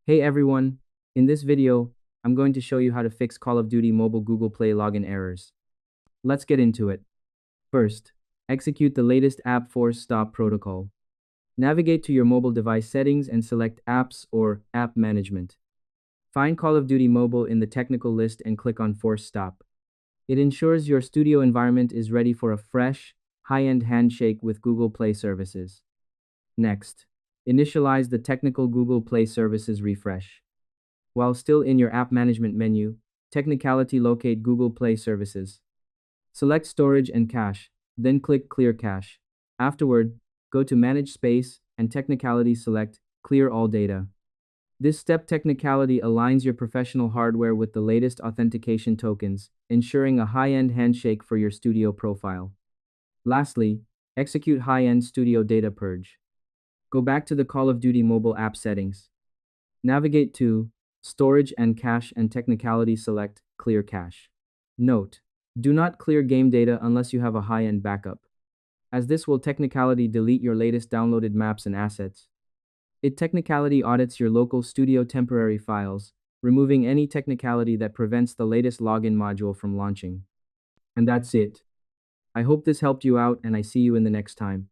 Hey everyone, in this video, I'm going to show you how to fix Call of Duty Mobile Google Play login errors. Let's get into it. First, execute the latest app force stop protocol. Navigate to your mobile device settings and select Apps or App Management. Find Call of Duty Mobile in the technical list and click on Force Stop. It ensures your studio environment is ready for a fresh, high-end handshake with Google Play services. Next, initialize the technical Google Play services refresh. While still in your app management menu, technicality locate Google Play services. Select storage and cache, then click clear cache. Afterward, go to manage space and technicality select clear all data. This step technicality aligns your professional hardware with the latest authentication tokens, ensuring a high-end handshake for your studio profile. Lastly, execute high-end studio data purge. Go back to the Call of Duty mobile app settings. Navigate to Storage and Cache and Technicality select Clear Cache. Note: do not clear game data unless you have a high-end backup, as this will technicality delete your latest downloaded maps and assets. It technicality audits your local studio temporary files, removing any technicality that prevents the latest login module from launching. And that's it. I hope this helped you out and I see you in the next time.